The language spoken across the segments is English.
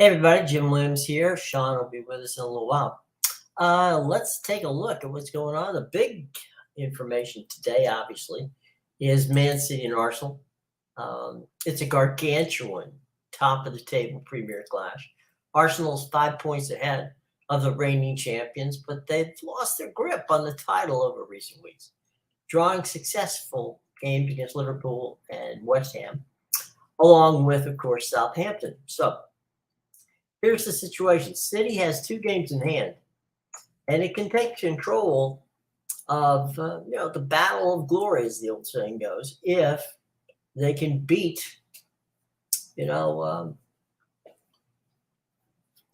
Hey everybody, Jim Williams here. Sean will be with us in a little while. Let's take a look at what's going on. The big information today, obviously, is Man City and Arsenal. It's a gargantuan top of the table Premier clash. Arsenal's 5 points ahead of the reigning champions, but they've lost their grip on the title over recent weeks, drawing successful games against Liverpool and West Ham, along with, of course, Southampton. So here's the situation. City has 2 games in hand, and it can take control of the battle of glory, as the old saying goes, if they can beat you know um,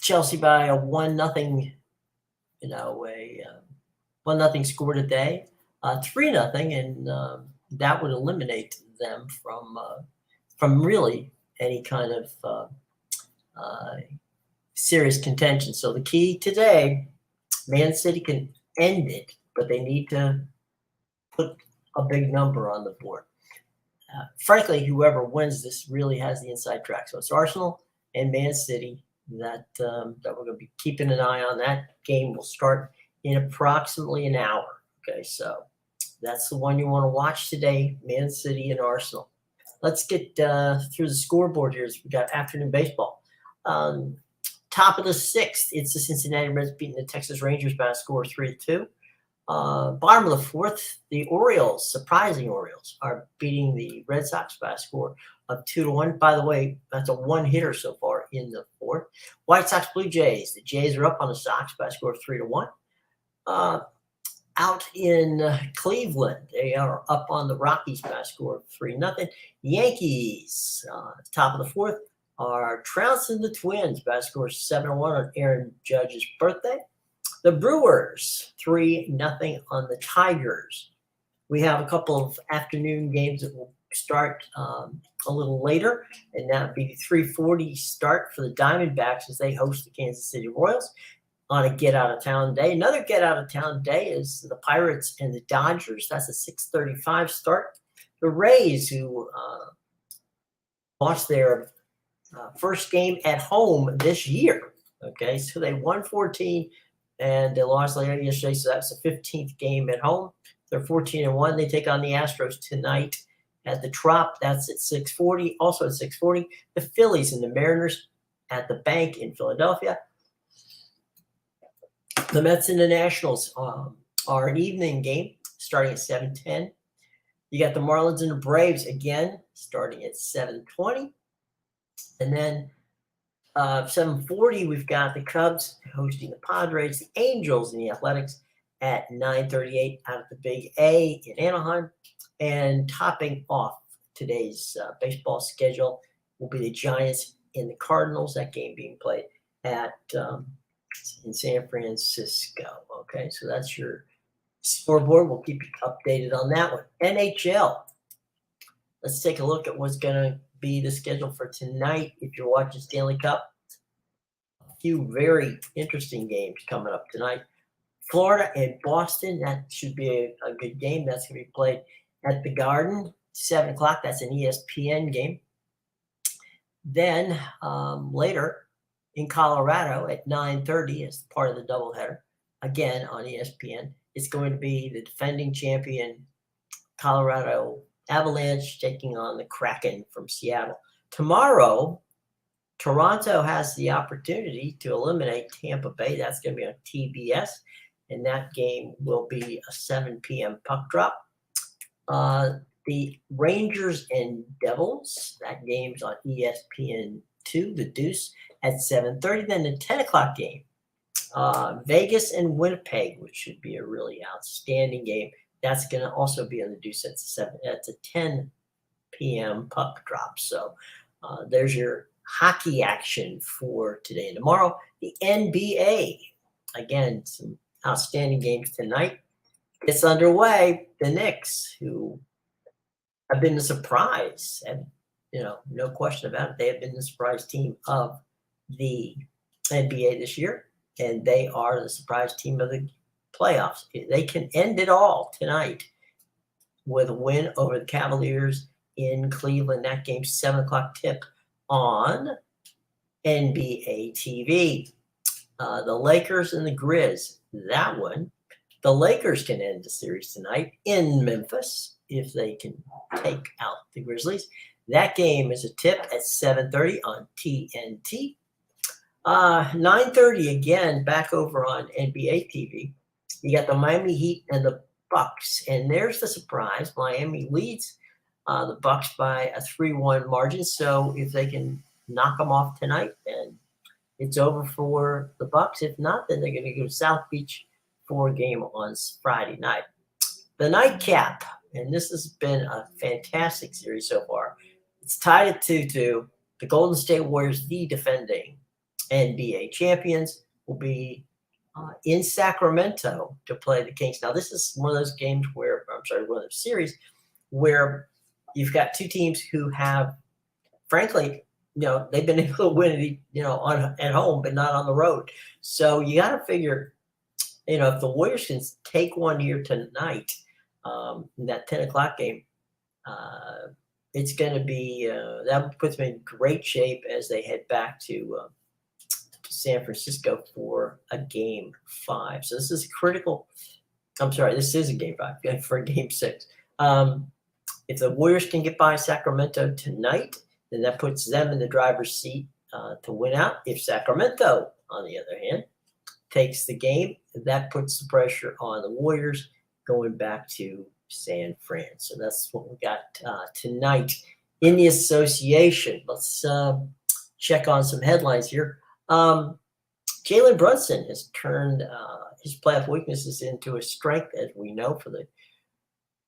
Chelsea by a 1-0, a 1-0 score today, 3-0, and that would eliminate them from really any kind of uh, serious contention. So the key today, Man City can end it, but they need to put a big number on the board. Frankly, whoever wins this really has the inside track. So it's Arsenal and Man City that we're going to be keeping an eye on. That game will start in approximately an hour. Okay, so that's the one you want to watch today, Man City and Arsenal. Let's get through the scoreboard here as we got afternoon baseball. Top of the 6th, it's the Cincinnati Reds beating the Texas Rangers by a score of 3-2. Bottom of the 4th, the Orioles, surprising Orioles, are beating the Red Sox by a score of 2-1. By the way, that's a one-hitter so far in the 4th. White Sox, Blue Jays. The Jays are up on the Sox by a score of 3-1. Out in Cleveland, they are up on the Rockies by a score of 3-0. Yankees, top of the 4th, are trouncing the Twins by a score of 7-1 on Aaron Judge's birthday. The Brewers, 3-0 on the Tigers. We have a couple of afternoon games that will start a little later, and that would be the 3:40 start for the Diamondbacks as they host the Kansas City Royals on a get-out-of-town day. Another get-out-of-town day is the Pirates and the Dodgers. That's a 6:35 start. The Rays, who lost their first game at home this year. Okay, so they won 14 and they lost later yesterday, so that's the 15th game at home. They're 14-1. They take on the Astros tonight at the Trop. That's at 6:40. Also at 6:40, the Phillies and the Mariners at the Bank in Philadelphia. The Mets and the Nationals are an evening game starting at 7:10. You got the Marlins and the Braves again starting at 7:20. And then 7:40, we've got the Cubs hosting the Padres, the Angels, and the Athletics at 9:38 out of the Big A in Anaheim. And topping off today's baseball schedule will be the Giants and the Cardinals. That game being played at in San Francisco. Okay, so that's your scoreboard. We'll keep you updated on that one. NHL. Let's take a look at what's going to be the schedule for tonight. If you're watching Stanley Cup, a few very interesting games coming up tonight. Florida and Boston, that should be a good game. That's going to be played at the Garden, 7 o'clock. That's an ESPN game. Then later in Colorado at 9:30 as part of the doubleheader, again on ESPN, it's going to be the defending champion Colorado Avalanche taking on the Kraken from Seattle. Tomorrow, Toronto has the opportunity to eliminate Tampa Bay. That's going to be on TBS, and that game will be a 7 p.m. puck drop. The Rangers and Devils, that game's on ESPN2, the Deuce, at 7:30. Then the 10 o'clock game, Vegas and Winnipeg, which should be a really outstanding game. That's going to also be on the Deuce at 7. That's a 10 p.m. puck drop. So there's your hockey action for today and tomorrow. The NBA, again, some outstanding games tonight. Gets underway. The Knicks, who have been the surprise, and no question about it, they have been the surprise team of the NBA this year, and they are the surprise team of the playoffs. They can end it all tonight with a win over the Cavaliers in Cleveland. That game, 7 o'clock tip on NBA TV. The Lakers and the Grizz, that one. The Lakers can end the series tonight in Memphis if they can take out the Grizzlies. That game is a tip at 7:30 on TNT. 9:30 again, back over on NBA TV. You got the Miami Heat and the Bucks, and there's the surprise. Miami leads the Bucks by a 3-1 margin. So if they can knock them off tonight, then it's over for the Bucks. If not, then they're going to go to South Beach for a game on Friday night. The nightcap, and this has been a fantastic series so far. It's tied at 2-2. The Golden State Warriors, the defending NBA champions, will be in Sacramento to play the Kings. Now, this is one of those games where, one of those series where you've got two teams who have, frankly, they've been able to win it, at home, but not on the road. So you got to figure, if the Warriors can take one here tonight, in that 10 o'clock game, it's going to be, that puts them in great shape as they head back to San Francisco for a game 5. So this is critical. This is a game 5 for game 6. If the Warriors can get by Sacramento tonight, then that puts them in the driver's seat to win out. If Sacramento, on the other hand, takes the game, that puts the pressure on the Warriors going back to San Fran. So that's what we got tonight in the association. Let's check on some headlines here. Jalen Brunson has turned his playoff weaknesses into a strength, as we know, for the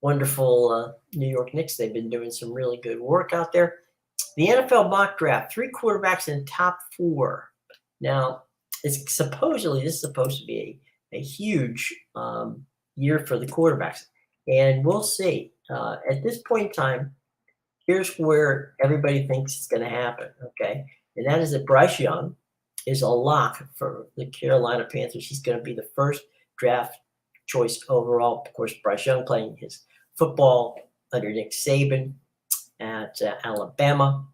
wonderful New York Knicks. They've been doing some really good work out there. The NFL mock draft, 3 quarterbacks in the top 4. Now, this is supposed to be a huge year for the quarterbacks, and we'll see. At this point in time, here's where everybody thinks it's going to happen, okay? And that is that Bryce Young is a lock for the Carolina Panthers. He's going to be the first draft choice overall. Of course, Bryce Young playing his football under Nick Saban at Alabama.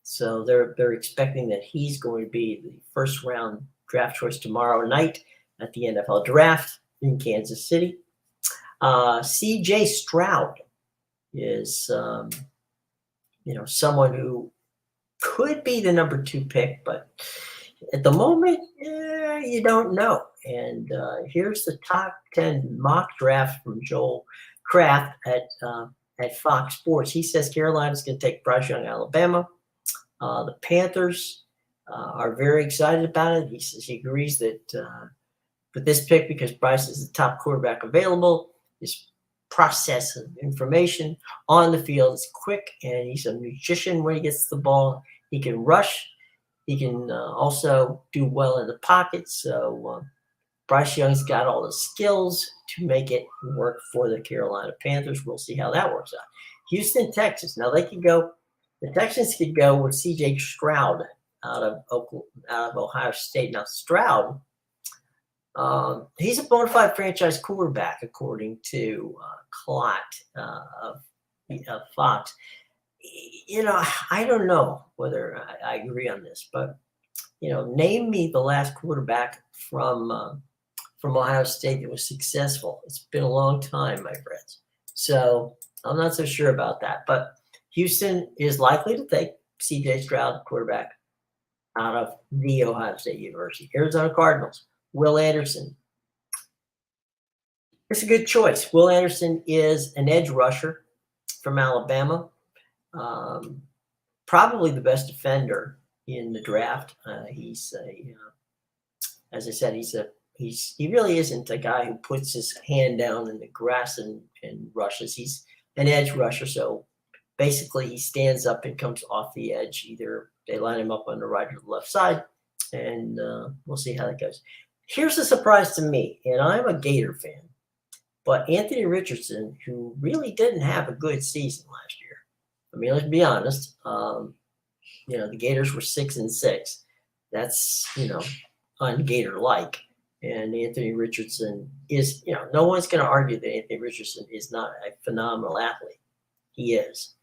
So they're expecting that he's going to be the first round draft choice tomorrow night at the NFL draft in Kansas City. CJ Stroud is, someone who could be the number 2 pick, but at the moment, you don't know. And here's the top 10 mock draft from Joel Kraft at Fox Sports. He says Carolina's going to take Bryce Young, Alabama. The Panthers are very excited about it. He says he agrees that with this pick, because Bryce is the top quarterback available, his process of information on the field is quick, and he's a magician when he gets the ball. He can rush. He can also do well in the pocket. So Bryce Young's got all the skills to make it work for the Carolina Panthers. We'll see how that works out. Houston, Texas. Now they could go. The Texans could go with C.J. Stroud out of Ohio State. Now Stroud, he's a bona fide franchise quarterback, according to Clot of Fox. I don't know whether I agree on this, but name me the last quarterback from Ohio State that was successful. It's been a long time, my friends. So I'm not so sure about that. But Houston is likely to take C.J. Stroud, quarterback out of the Ohio State University. Arizona Cardinals, Will Anderson. It's a good choice. Will Anderson is an edge rusher from Alabama. Probably the best defender in the draft. He's as I said, he really isn't a guy who puts his hand down in the grass and rushes. He's an edge rusher. So basically he stands up and comes off the edge. Either they line him up on the right or the left side, and we'll see how that goes. Here's a surprise to me, and I'm a Gator fan, but Anthony Richardson, who really didn't have a good season last year. I mean, let's be honest. The Gators were 6-6. That's, un-Gator-like. And Anthony Richardson is, no one's going to argue that Anthony Richardson is not a phenomenal athlete. He is.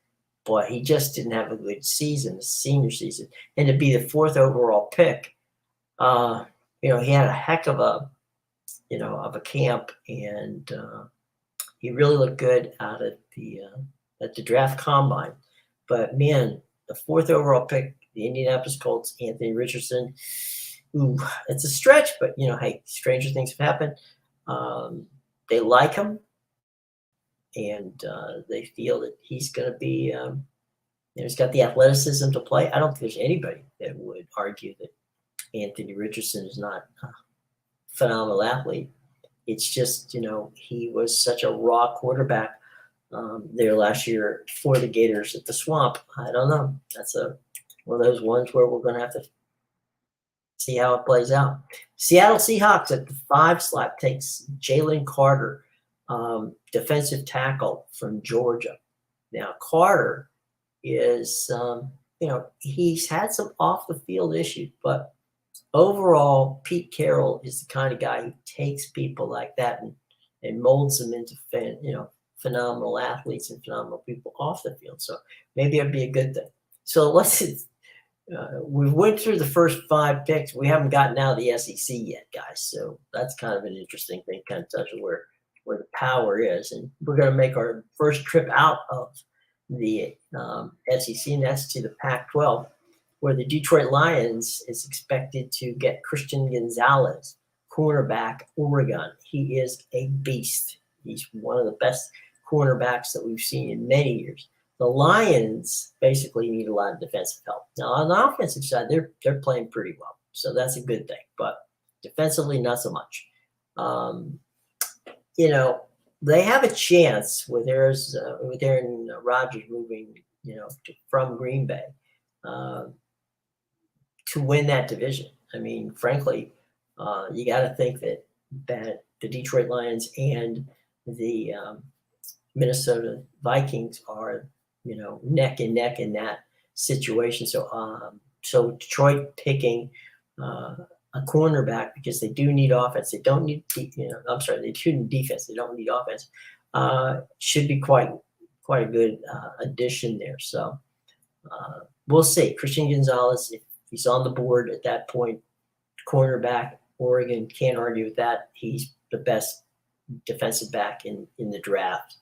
but he just didn't have a good season, the senior season. And to be the 4th overall pick, he had a heck of a camp, and he really looked good out at the draft combine. But man, the 4th overall pick, the Indianapolis Colts, Anthony Richardson. Ooh, it's a stretch, but hey, stranger things have happened. They like him, and they feel that he's going to be. He's got the athleticism to play. I don't think there's anybody that would argue that Anthony Richardson is not a phenomenal athlete. It's just, he was such a raw quarterback there last year for the Gators at the Swamp. I don't know. That's one of those ones where we're going to have to see how it plays out. Seattle Seahawks at the 5 slot takes Jalen Carter, defensive tackle from Georgia. Now, Carter is, he's had some off the field issues, but overall, Pete Carroll is the kind of guy who takes people like that and molds them into phenomenal athletes and phenomenal people off the field. So maybe it'd be a good thing. So we went through the first 5 picks. We haven't gotten out of the SEC yet, guys. So that's kind of an interesting thing, kind of touches where the power is. And we're going to make our first trip out of the SEC, and that's to the Pac-12, where the Detroit Lions is expected to get Christian Gonzalez, cornerback, Oregon. He is a beast. He's one of the best cornerbacks that we've seen in many years. The Lions basically need a lot of defensive help. Now, on the offensive side, they're playing pretty well, so that's a good thing. But defensively, not so much. They have a chance with Aaron Rodgers moving, from Green Bay to win that division. I mean, frankly, you got to think that the Detroit Lions and the Minnesota Vikings are, neck and neck in that situation. So Detroit picking a cornerback because they do need offense. They don't need, they do need defense. They don't need offense. Should be quite a good addition there. So we'll see. Christian Gonzalez, if he's on the board at that point, cornerback, Oregon, can't argue with that. He's the best defensive back in the draft.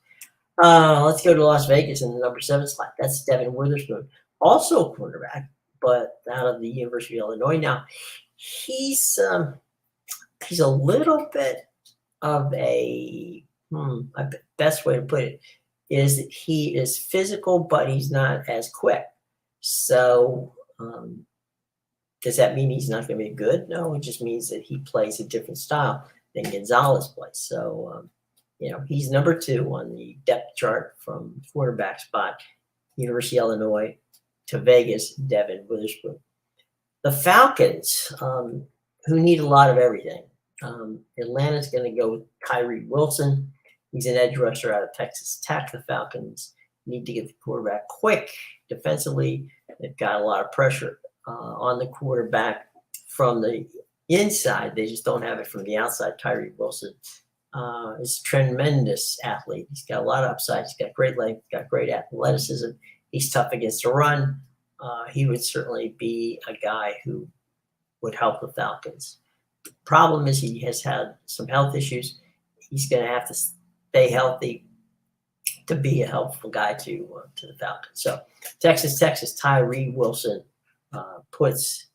Let's go to Las Vegas in the number 7 slot. That's Devin Witherspoon, also a cornerback, but out of the University of Illinois. Now, he's a little bit of the best way to put it is that he is physical, but he's not as quick. So does that mean he's not going to be good? No, it just means that he plays a different style than Gonzalez plays. So, he's number 2 on the depth chart from quarterback spot, University of Illinois to Vegas, Devin Witherspoon. The Falcons, who need a lot of everything. Atlanta's going to go with Tyree Wilson. He's an edge rusher out of Texas Tech. The Falcons need to get the quarterback quick. Defensively, they've got a lot of pressure on the quarterback from the inside. They just don't have it from the outside. Tyree Wilson is a tremendous athlete. He's got a lot of upside. He's got great length, got great athleticism. He's tough against the run. He would certainly be a guy who would help the Falcons. The problem is he has had some health issues. He's going to have to stay healthy to be a helpful guy to the Falcons. So Texas, Tyree Wilson puts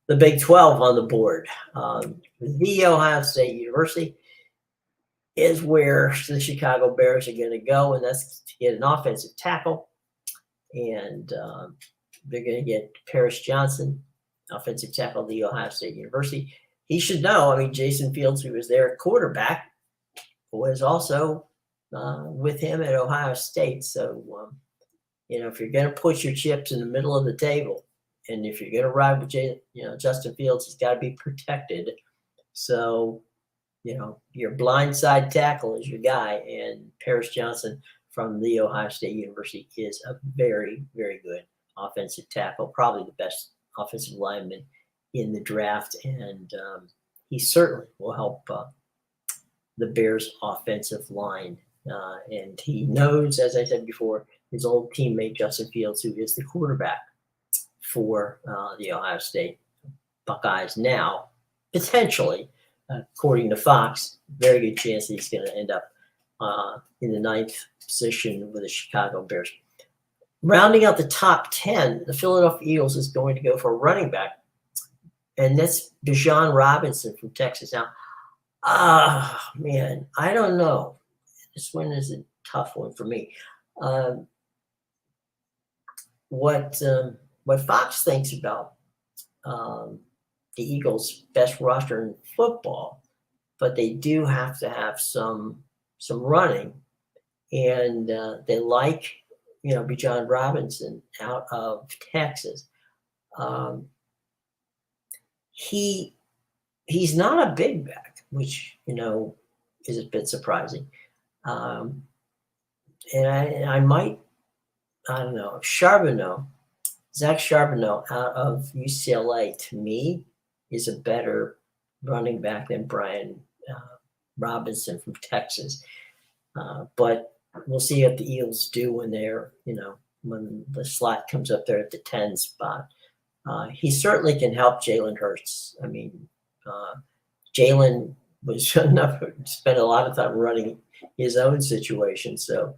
the Big 12 on the board. The Ohio State University is where the Chicago Bears are going to go, and that's to get an offensive tackle. And they're going to get Paris Johnson, offensive tackle at the Ohio State University. He should know. I mean, Jason Fields, who was there at quarterback, was also with him at Ohio State. So, if you're going to put your chips in the middle of the table, and if you're going to ride with Justin Fields, he's got to be protected. So, your blindside tackle is your guy, and Paris Johnson from the Ohio State University is a very, very good offensive tackle, probably the best offensive lineman in the draft, and he certainly will help the Bears' offensive line And he knows, as I said before, his old teammate Justin Fields, who is the quarterback for the Ohio State Buckeyes now, potentially, according to Fox, very good chance that he's going to end up in the 9th position with the Chicago Bears. Rounding out the top 10, the Philadelphia Eagles is going to go for a running back, and that's Bijan Robinson from Texas. Now, man, I don't know. This one is a tough one for me. What Fox thinks about the Eagles' best roster in football, but they do have to have some running, and they like Bijan Robinson out of Texas. He's not a big back, which is a bit surprising. And I don't know, Zach Charbonneau out of UCLA, to me, is a better running back than Brian Robinson from Texas. But we'll see what the Eagles do when when the slot comes up there at the 10 spot. He certainly can help Jalen Hurts. I mean, Jalen was spent a lot of time running his own situation. So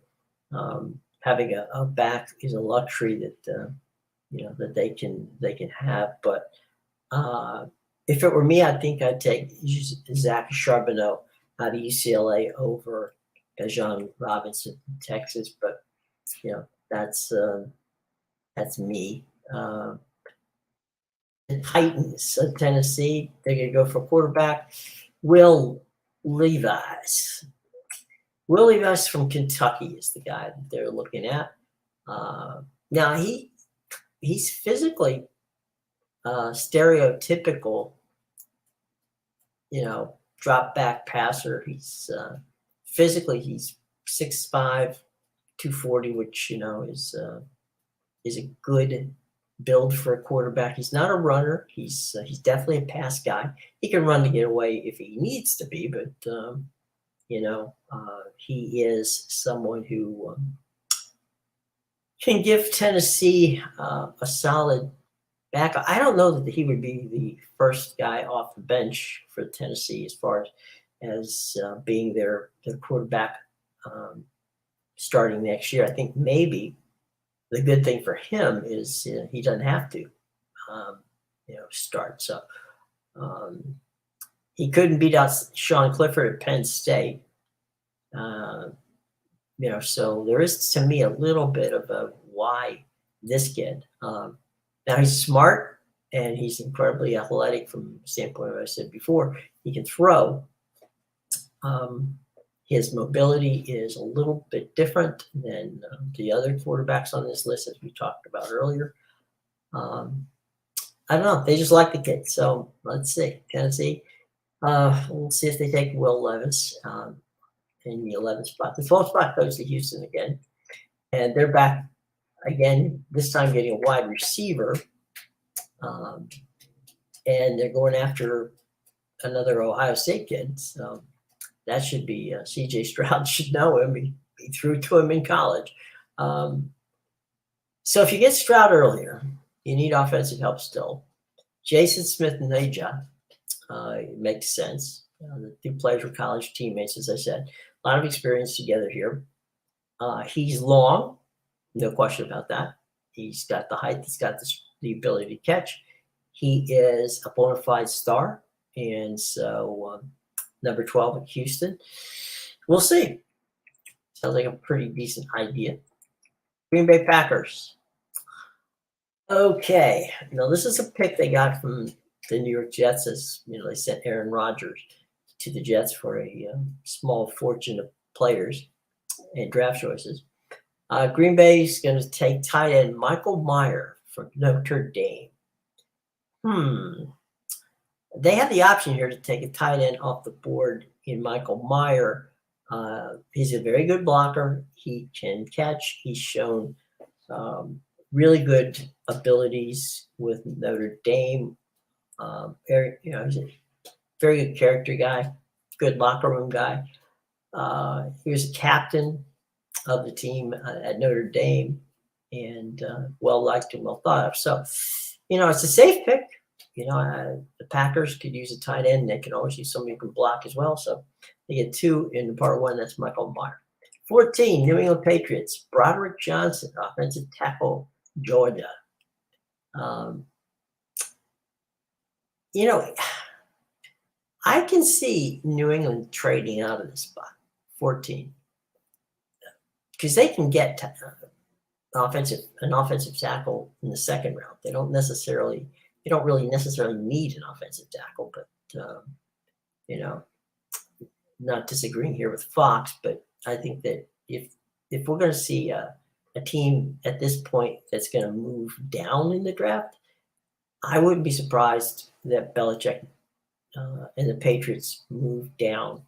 having a back is a luxury that that they can have. But if it were me, I think I'd take Zach Charbonneau out of UCLA over Bijan Robinson from Texas. But that's me. The Titans of Tennessee, they're going to go for quarterback. Will Levis. Will Levis from Kentucky is the guy that they're looking at. Now, he's physically stereotypical, drop back passer. He's physically, he's 6'5", 240, which, is a good build for a quarterback. He's not a runner. He's definitely a pass guy. He can run to get away if he needs to be, but he is someone who can give Tennessee a solid backup. I don't know that he would be the first guy off the bench for Tennessee as far as being their quarterback starting next year. I think maybe the good thing for him is he doesn't have to, start. So he couldn't beat out Sean Clifford at Penn State. So there is, to me, a little bit of a why this kid. Now he's smart and he's incredibly athletic from the standpoint of what I said before. He can throw. His mobility is a little bit different than the other quarterbacks on this list, as we talked about earlier. I don't know. They just like the kid. So let's see. Tennessee. We'll see if they take Will Levis in the 11th spot. The 12th spot goes to Houston again. And they're back again, this time getting a wide receiver. And they're going after another Ohio State kid. So that should be C.J. Stroud should know him. He threw to him in college. So if you get Stroud earlier, you need offensive help still. Jason Smith-Njigba makes sense. The two players were college teammates, as I said. A lot of experience together here. He's long, no question about that. He's got the height. He's got the ability to catch. He is a bona fide star. And so number 12 at Houston. We'll see. Sounds like a pretty decent idea. Green Bay Packers. Okay. Now, this is a pick they got from the New York Jets. As they sent Aaron Rodgers to the Jets for a small fortune of players and draft choices. Green Bay is going to take tight end Michael Mayer from Notre Dame. They have the option here to take a tight end off the board in Michael Mayer. He's a very good blocker. He can catch. He's shown really good abilities with Notre Dame. He's a very good character guy, good locker room guy. He was a captain of the team at Notre Dame, and well liked and well thought of. So, it's a safe pick. The Packers could use a tight end. They can always use somebody who can block as well. So they get 2 in part 1. That's Michael Meyer. 14, New England Patriots. Broderick Johnson, offensive tackle, Georgia. I can see New England trading out of this spot, 14, because they can get an offensive tackle in the second round. They don't really necessarily need an offensive tackle, but not disagreeing here with Fox, but I think that if we're going to see a team at this point that's going to move down in the draft, I wouldn't be surprised that Belichick and the Patriots move down.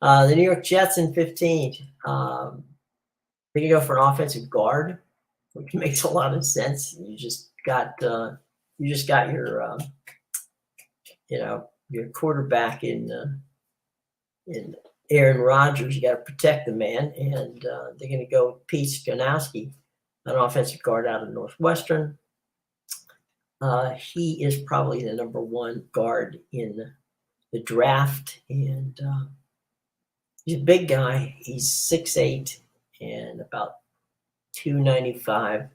The New York Jets in 15. They can go for an offensive guard, which makes a lot of sense. You just got your your quarterback in Aaron Rodgers. You got to protect the man, and they're going to go with Pete Skonowski, an offensive guard out of Northwestern. He is probably the number 1 guard in the draft, and he's a big guy. He's 6'8" and about 295.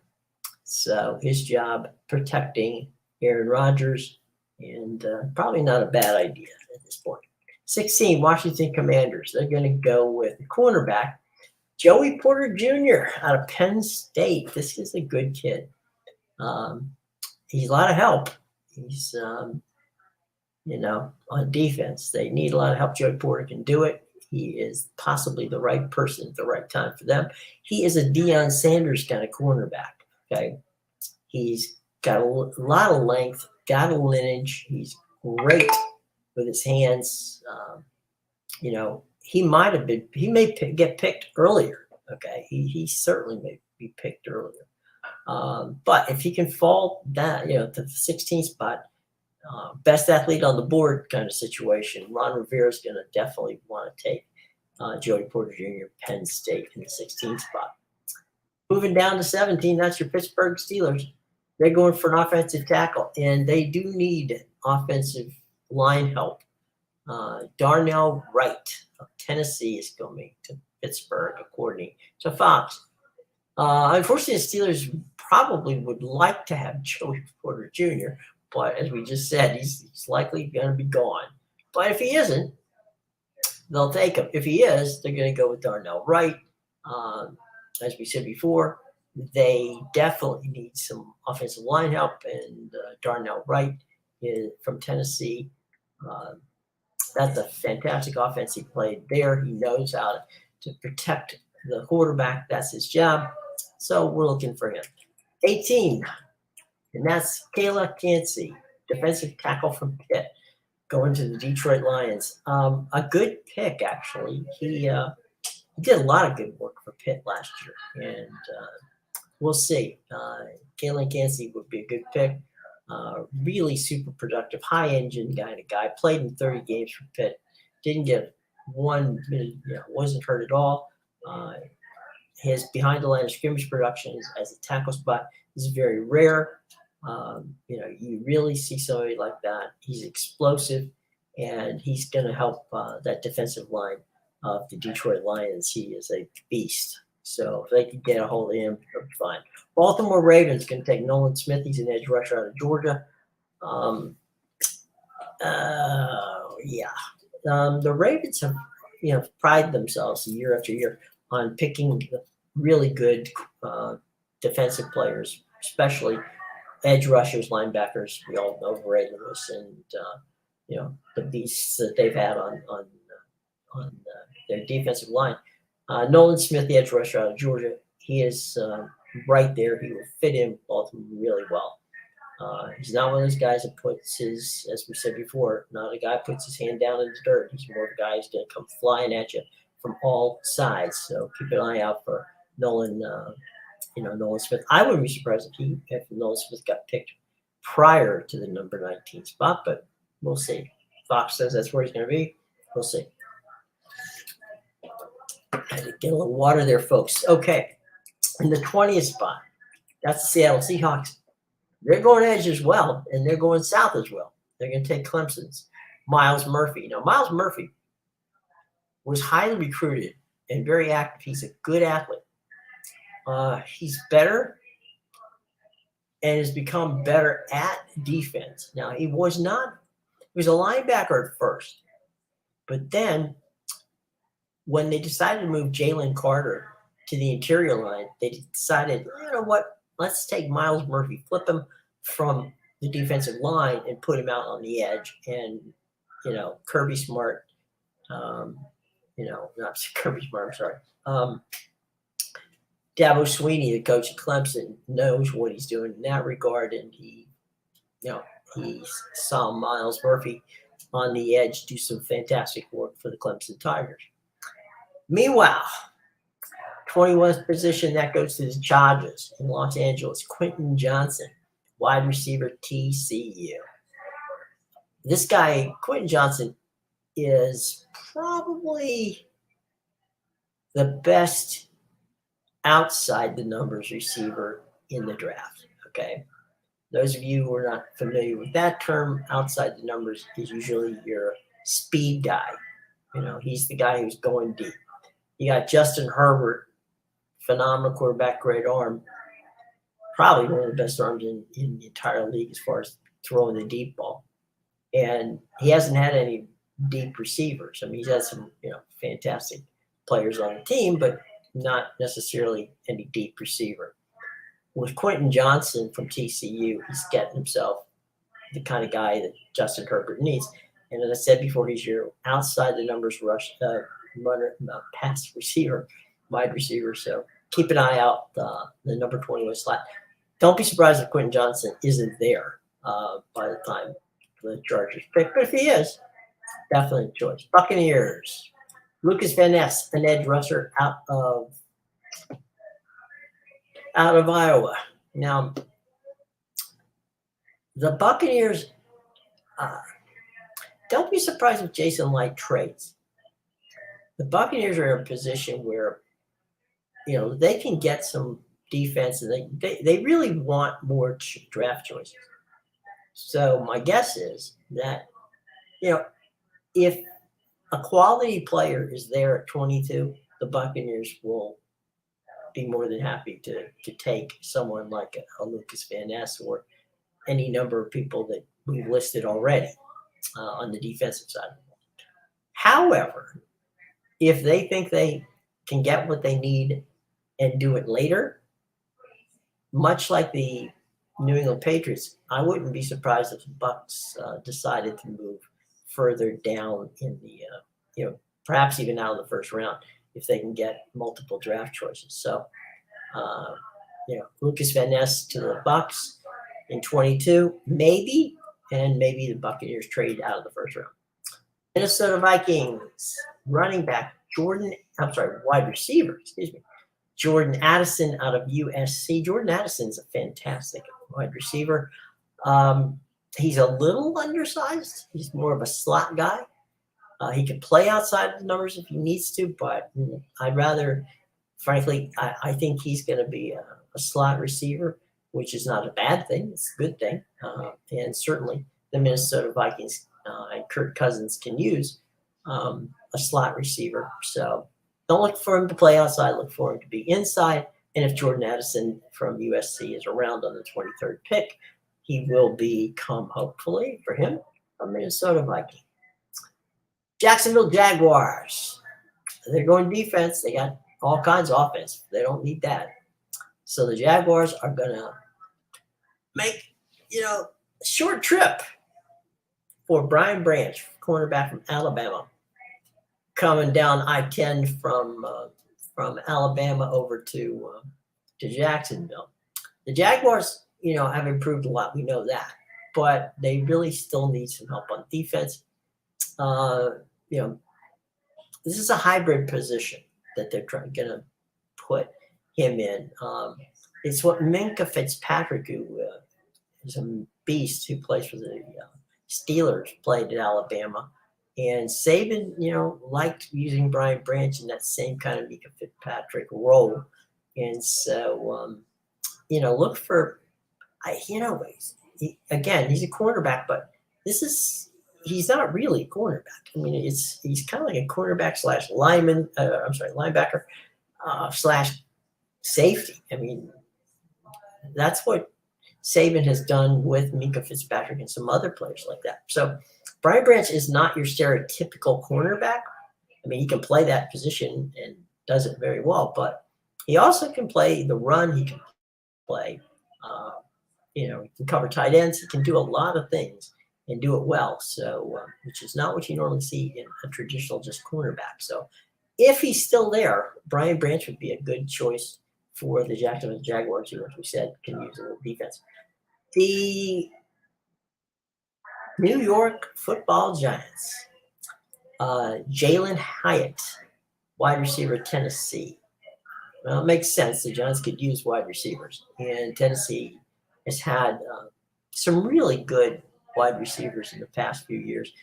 So his job protecting Aaron Rodgers, and probably not a bad idea at this point. 16, Washington Commanders. They're going to go with the cornerback, Joey Porter Jr. out of Penn State. This is a good kid. He's a lot of help. He's, on defense. They need a lot of help. Joey Porter can do it. He is possibly the right person at the right time for them. He is a Deion Sanders kind of cornerback. Okay. He's got a lot of length, got a lineage. He's great with his hands. He may get picked earlier. Okay. He certainly may be picked earlier. But if he can fall down, to the 16th spot, best athlete on the board kind of situation, Ron Rivera is going to definitely want to take Joey Porter Jr., Penn State in the 16th spot. Moving down to 17, that's your Pittsburgh Steelers. They're going for an offensive tackle, and they do need offensive line help. Darnell Wright of Tennessee is coming to Pittsburgh, according to Fox. Unfortunately, the Steelers probably would like to have Joey Porter Jr., but as we just said, he's likely going to be gone. But if he isn't, they'll take him. If he is, they're going to go with Darnell Wright. As we said before, they definitely need some offensive line help, and Darnell Wright is from Tennessee. That's a fantastic offense he played there. He knows how to protect the quarterback. That's his job. So we're looking for him. 18, and that's Kayla Cansey, defensive tackle from Pitt, going to the Detroit Lions. A good pick, actually. He did a lot of good work for Pitt last year, and we'll see. Kayla Cansey would be a good pick. Really super productive, high engine kind of guy. Played in 30 games for Pitt. Didn't get one minute, wasn't hurt at all. His behind the line of scrimmage production as a tackle spot is very rare. You really see somebody like that. He's explosive, and he's going to help that defensive line of the Detroit Lions. He is a beast. So if they can get a hold of him, they'll be fine. Baltimore Ravens going to take Nolan Smith. He's an edge rusher out of Georgia. The Ravens have prided themselves year after year on picking really good defensive players, especially edge rushers, linebackers. We all know Ray Lewis and the beasts that they've had on their defensive line. Nolan Smith, the edge rusher out of Georgia, he is right there. He will fit in Baltimore really well. He's not one of those guys that puts his, as we said before, not a guy who puts his hand down in the dirt. He's more of a guy who's going to come flying at you from all sides. So keep an eye out for Nolan Smith. I wouldn't be surprised if Nolan Smith got picked prior to the number 19 spot, but we'll see. Fox says that's where he's going to be. We'll see. I had to get a little water there, folks. Okay, in the 20th spot, that's the Seattle Seahawks. They're going edge as well, and they're going south as well. They're going to take Clemson's Myles Murphy. Now, Myles Murphy was highly recruited and very active. He's a good athlete. He's better and has become better at defense. Now, he was a linebacker at first, but then when they decided to move Jalen Carter to the interior line, they decided, you know what, let's take Myles Murphy, flip him from the defensive line and put him out on the edge. And, Kirby Smart, not Kirby Smart, I'm sorry. Dabo Swinney, the coach at Clemson, knows what he's doing in that regard, and he saw Myles Murphy on the edge do some fantastic work for the Clemson Tigers. Meanwhile, 21st position, that goes to the Chargers in Los Angeles. Quentin Johnson, wide receiver, TCU. This guy, Quentin Johnson, is probably the best outside the numbers receiver in the draft, okay? Those of you who are not familiar with that term, outside the numbers is usually your speed guy. He's the guy who's going deep. You got Justin Herbert, phenomenal quarterback, great arm, probably one of the best arms in the entire league as far as throwing the deep ball. And he hasn't had any deep receivers. I mean, he's had some, fantastic players on the team, but not necessarily any deep receiver. With Quentin Johnson from TCU, he's getting himself the kind of guy that Justin Herbert needs. And as I said before, he's your outside the numbers pass receiver, wide receiver. So keep an eye out the number 21 slot. Don't be surprised if Quentin Johnson isn't there by the time the Chargers pick. But if he is, definitely a choice. Buccaneers. Lucas Van Ness, an edge rusher out of Iowa. Now, the Buccaneers, don't be surprised if Jason Licht trades. The Buccaneers are in a position where, they can get some defense, and they really want more draft choices. So my guess is that, if a quality player is there at 22, the Buccaneers will be more than happy to take someone like a Lucas Van Ness or any number of people that we've listed already on the defensive side. However, if they think they can get what they need and do it later, much like the New England Patriots, I wouldn't be surprised if the Bucs decided to move further down in the, perhaps even out of the first round if they can get multiple draft choices. So, Lucas Van Ness to the Bucs in 22, maybe, and maybe the Buccaneers trade out of the first round. Minnesota Vikings running back wide receiver, Jordan Addison out of USC. Jordan Addison's a fantastic wide receiver. He's a little undersized. He's more of a slot guy. He can play outside of the numbers if he needs to, but I'd rather, frankly, I think he's going to be a slot receiver, which is not a bad thing. It's a good thing. And certainly the Minnesota Vikings and Kirk Cousins can use a slot receiver. So don't look for him to play outside. Look for him to be inside. And if Jordan Addison from USC is around on the 23rd pick, he will become, hopefully for him, a Minnesota Viking. Jacksonville Jaguars. They're going defense. They got all kinds of offense. They don't need that. So the Jaguars are going to make, a short trip for Brian Branch, cornerback from Alabama, coming down I-10 from Alabama over to Jacksonville. The Jaguars, have improved a lot. We know that, but they really still need some help on defense. This is a hybrid position that they're going to put him in. It's what Minkah Fitzpatrick, who is a beast, who plays for the Steelers, played at Alabama. And Saban, liked using Brian Branch in that same kind of Mika Fitzpatrick role. And so, look for, again, he's a cornerback, but he's not really a cornerback. I mean, he's kind of like a cornerback slash lineman. Linebacker slash safety. I mean, that's what Saban has done with Mika Fitzpatrick and some other players like that. So Brian Branch is not your stereotypical cornerback. I mean, he can play that position and does it very well, but he also can play the run. He can play, he can cover tight ends. He can do a lot of things and do it well. So, which is not what you normally see in a traditional just cornerback. So if he's still there, Brian Branch would be a good choice for the Jacksonville Jaguars, who, as we said, can use a little defense. The New York Football Giants, Jalen Hyatt, wide receiver, Tennessee. Well, it makes sense. The Giants could use wide receivers, and Tennessee has had some really good wide receivers in the past few years.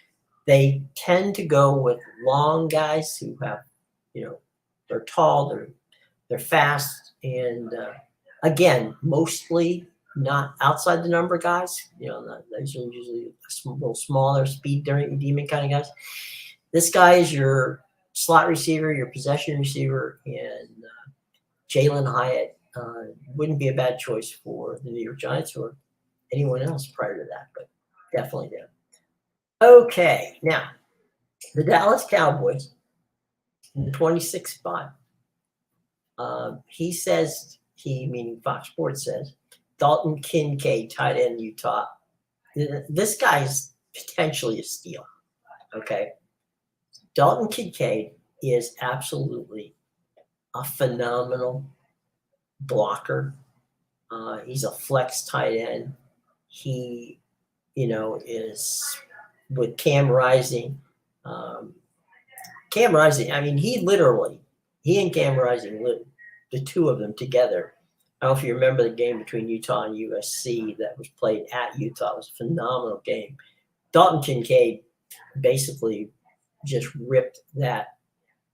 They tend to go with long guys who have, they're tall, they're fast, and again, mostly not outside the number guys. Those are usually a little smaller, speed demon kind of guys. This guy is your slot receiver, your possession receiver, and Jalen Hyatt wouldn't be a bad choice for the New York Giants or anyone else prior to that, but definitely there. Okay, now the Dallas Cowboys in the 26th spot. He says, meaning Fox Sports says, Dalton Kincaid, tight end, Utah. This guy's potentially a steal. Okay. Dalton Kincaid is absolutely a phenomenal blocker. He's a flex tight end. He, is with Cam Rising. Cam Rising, I mean, he and Cam Rising, the two of them together. I don't know if you remember the game between Utah and USC that was played at Utah. It was a phenomenal game. Dalton Kincaid basically just ripped that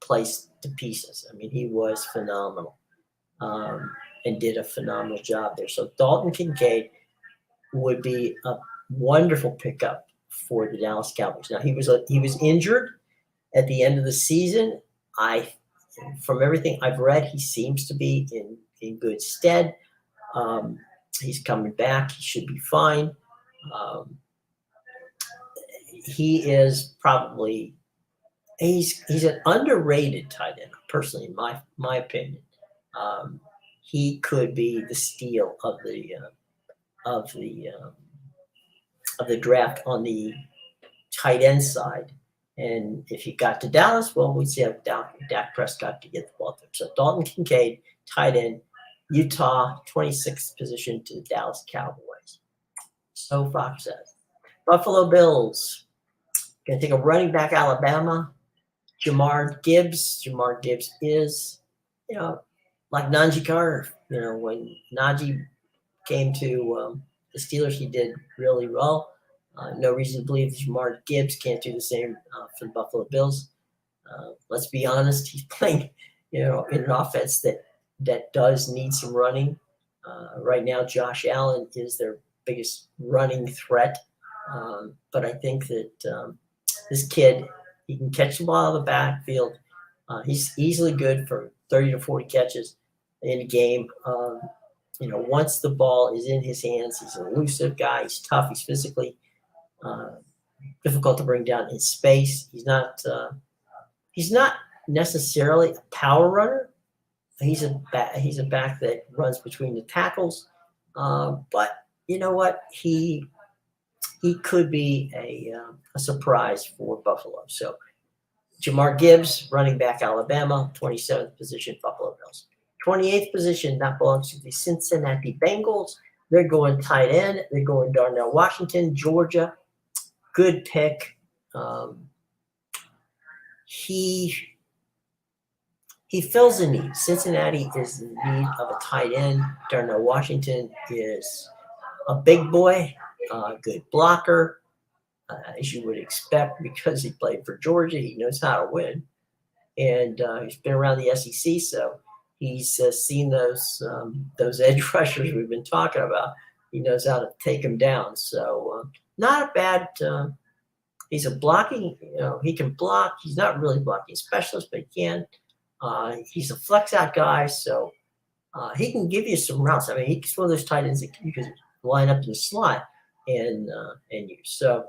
place to pieces. I mean, he was phenomenal and did a phenomenal job there. So Dalton Kincaid would be a wonderful pickup for the Dallas Cowboys. Now, he was injured at the end of the season. From everything I've read, he seems to be in good stead. He's coming back. He should be fine. He is probably he's an underrated tight end, personally, in my opinion. He could be the steal of the draft on the tight end side. And if he got to Dallas, well, we'd see how Dak Prescott could get the ball to him. So Dalton Kincaid, tight end, Utah, 26th position to the Dallas Cowboys. So Fox says. Buffalo Bills, going to take a running back, Alabama, Jamar Gibbs. Jamar Gibbs is, like Najee Carter. When Najee came to the Steelers, he did really well. No reason to believe Jamar Gibbs can't do the same for the Buffalo Bills. Let's be honest, he's playing, in an offense that does need some running. Right now, Josh Allen is their biggest running threat. But I think that this kid, he can catch the ball out of the backfield. He's easily good for 30 to 40 catches in a game. Once the ball is in his hands, he's an elusive guy. He's tough. He's physically difficult to bring down in space. He's not necessarily a power runner. He's a back that runs between the tackles. But you know what? He could be a surprise for Buffalo. So Jamar Gibbs, running back, Alabama, 27th position, Buffalo Bills. 28th position, that belongs to the Cincinnati Bengals. They're going tight end. They're going Darnell Washington, Georgia. Good pick. He fills a need. Cincinnati is in need of a tight end. Darnell Washington is a big boy, good blocker. as you would expect, because he played for Georgia. He knows how to win, and he's been around the SEC, so he's seen those edge rushers we've been talking about. He knows how to take them down. So not a bad. He's a blocking. He can block. He's not really blocking specialist, but he can. He's a flex out guy, so he can give you some routes. I mean, he's one of those tight ends that you can line up in the slot and use. So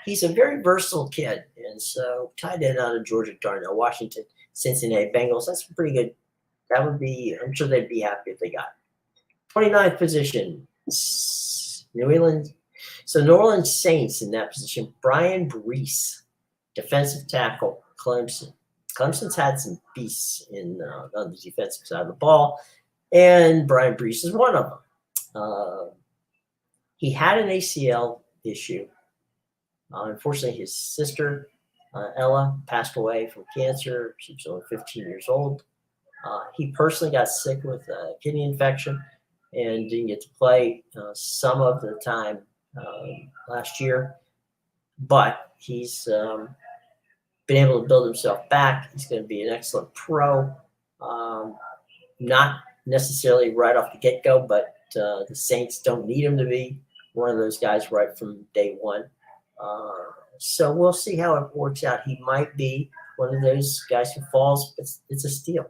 he's a very versatile kid. And so tight end out of Georgia, Darnell Washington, Cincinnati Bengals. That's pretty good. That would be, I'm sure they'd be happy if they got it. 29th position, New England. So New Orleans Saints in that position. Brian Brees, defensive tackle, Clemson. Clemson's had some beasts on the defensive side of the ball, and Brian Brees is one of them. He had an ACL issue. Unfortunately, his sister, Ella, passed away from cancer. She was only 15 years old. He personally got sick with a kidney infection and didn't get to play some of the time last year. But he's been able to build himself back. He's going to be an excellent pro. Not necessarily right off the get-go, but the Saints don't need him to be one of those guys right from day one. So we'll see how it works out. He might be one of those guys who falls, but it's a steal.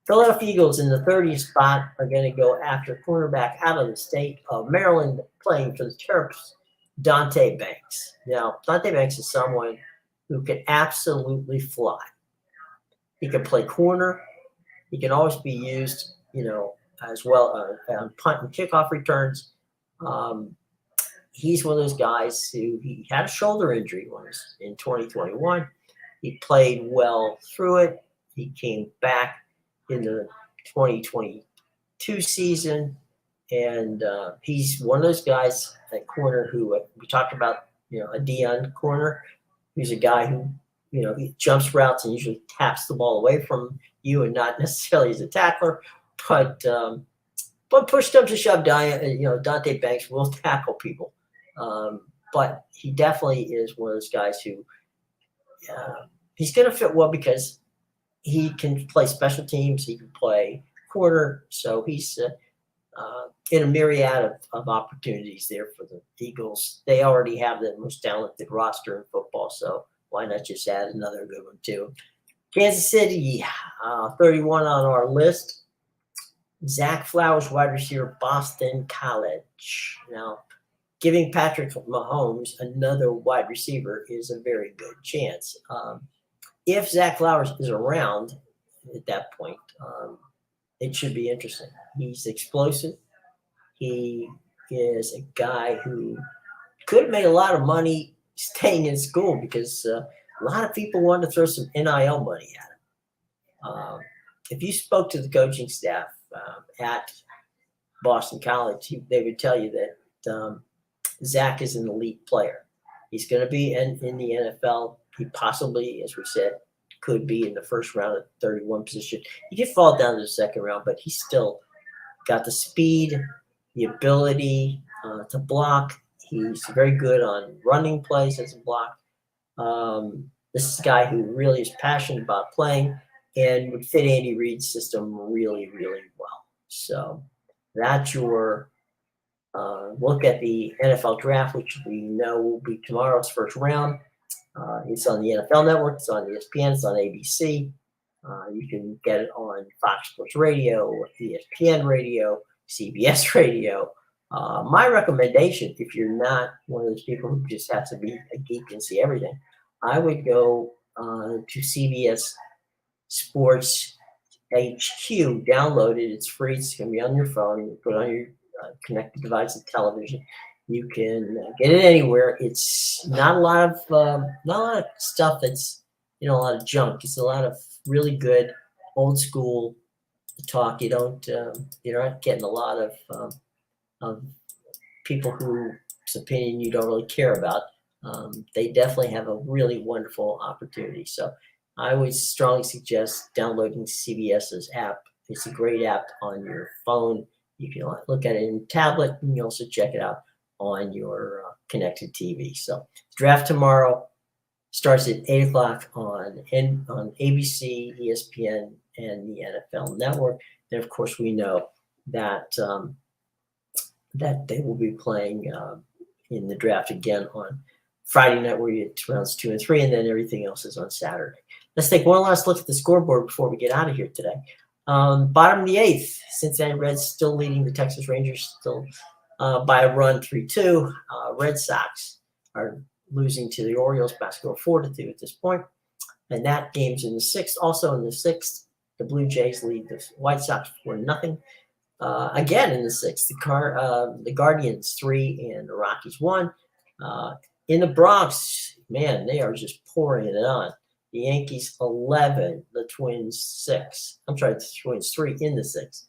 Philadelphia Eagles in the 30th spot are going to go after cornerback out of the state of Maryland, playing for the Terps, Dante Banks. Now, Dante Banks is someone who can absolutely fly. He can play corner. He can always be used, as well on punt and kickoff returns. He's one of those guys who he had a shoulder injury once in 2021. He played well through it. He came back in the 2022 season, and he's one of those guys at corner who we talked about, a Dion corner, who's a guy who, he jumps routes and usually taps the ball away from you and not necessarily as a tackler, but push comes to shove, Dante Banks will tackle people. But he definitely is one of those guys who he's going to fit well because he can play special teams. He can play corner. So he's in a myriad of opportunities there for the Eagles. They already have the most talented roster in football, so why not just add another good one too? Kansas City, 31 on our list. Zach Flowers, wide receiver, Boston College. Now, giving Patrick Mahomes another wide receiver is a very good chance. If Zach Flowers is around at that point, it should be interesting. He's explosive. He is a guy who could have made a lot of money staying in school because a lot of people wanted to throw some NIL money at him. If you spoke to the coaching staff at Boston College, they would tell you that Zach is an elite player. He's going to be in the NFL. He possibly, as we said, could be in the first round at 31 position. He did fall down to the second round, but he's still got the speed, the ability to block. He's very good on running plays as a block. This is a guy who really is passionate about playing and would fit Andy Reid's system really, really well. So that's your look at the NFL draft, which we know will be tomorrow's first round. It's on the NFL Network. It's on ESPN. It's on ABC. You can get it on Fox Sports Radio, ESPN Radio, CBS Radio. My recommendation, if you're not one of those people who just has to be a geek and see everything, I would go to CBS Sports HQ. Download it. It's free. It's going to be on your phone. You put it on your connected device and television. You can get it anywhere. It's not a lot of stuff that's a lot of junk. It's a lot of really good old school talk. You're not getting a lot of people whose opinion you don't really care about. They definitely have a really wonderful opportunity. So I would strongly suggest downloading CBS's app. It's a great app on your phone. You can look at it in tablet. You can also check it out on your connected TV. So draft tomorrow starts at 8 o'clock on ABC, ESPN, and the NFL Network. And of course, we know that that they will be playing in the draft again on Friday night, where it's rounds 2 and 3, and then everything else is on Saturday. Let's take one last look at the scoreboard before we get out of here today. Bottom of the 8th, Cincinnati Reds still leading the Texas Rangers still by a run 3-2. Red Sox are losing to the Orioles by a score 4-2 at this point. And that game's in the 6th. Also in the 6th, the Blue Jays lead the White Sox 4-0. Again in the 6th, the Guardians 3 and the Rockies 1. In the Bronx, man, they are just pouring it on. The Yankees 11, the Twins 6. I'm sorry, the Twins 3 in the 6th.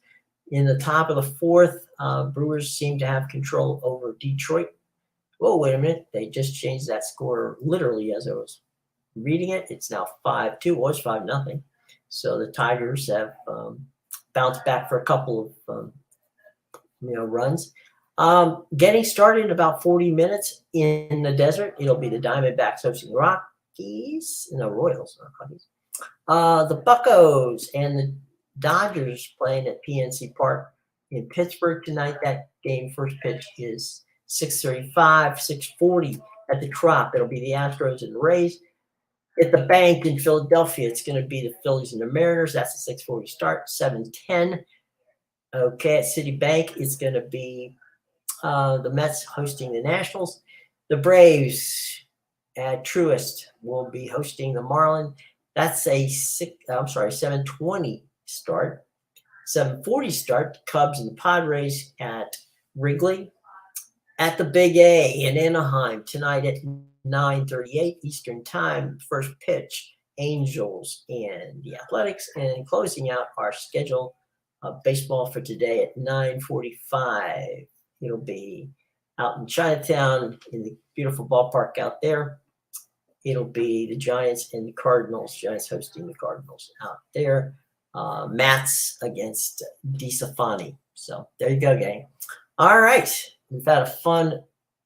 In the top of the 4th, Brewers seem to have control over Detroit. Whoa, wait a minute. They just changed that score literally as I was reading it. It's now 5-2. It was 5-0. So the Tigers have bounced back for a couple of runs. Getting started in about 40 minutes in the desert. It'll be the Diamondbacks hosting the Rockies. No, Royals, not Rockies. The Buccos and the Dodgers playing at PNC Park in Pittsburgh tonight. That game first pitch is 6:35, 6:40 at the Trop. It'll be the Astros and the Rays. At the Bank in Philadelphia, it's going to be the Phillies and the Mariners. That's a 6:40 start, 7:10. Okay, at Citibank, it's going to be the Mets hosting the Nationals. The Braves at Truist will be hosting the Marlins. That's a 7:20 start. 7:40 start, Cubs and the Padres at Wrigley. At the Big A in Anaheim tonight at 9:38 Eastern Time, first pitch, Angels and the Athletics. And closing out our schedule of baseball for today at 9:45. It'll be out in Chinatown in the beautiful ballpark out there. It'll be the Giants and the Cardinals. Giants hosting the Cardinals out there. Mats against DeStefani. So there you go, gang. All right. We've had a fun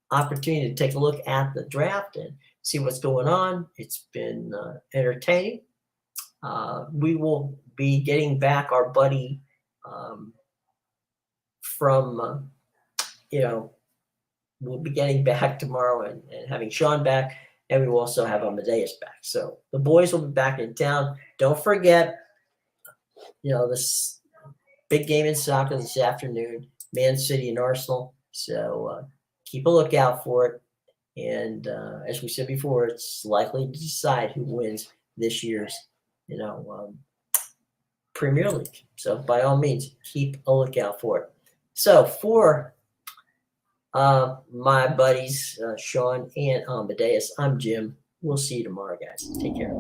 opportunity to take a look at the draft and see what's going on. It's been entertaining. We will be getting back our buddy from, we'll be getting back tomorrow and having Sean back. And we will also have Amadeus back. So the boys will be back in town. Don't forget, this big game in soccer this afternoon, Man City and Arsenal. So keep a lookout for it. And as we said before, it's likely to decide who wins this year's, Premier League. So by all means, keep a lookout for it. So for my buddies, Sean and Amadeus, I'm Jim. We'll see you tomorrow, guys. Take care.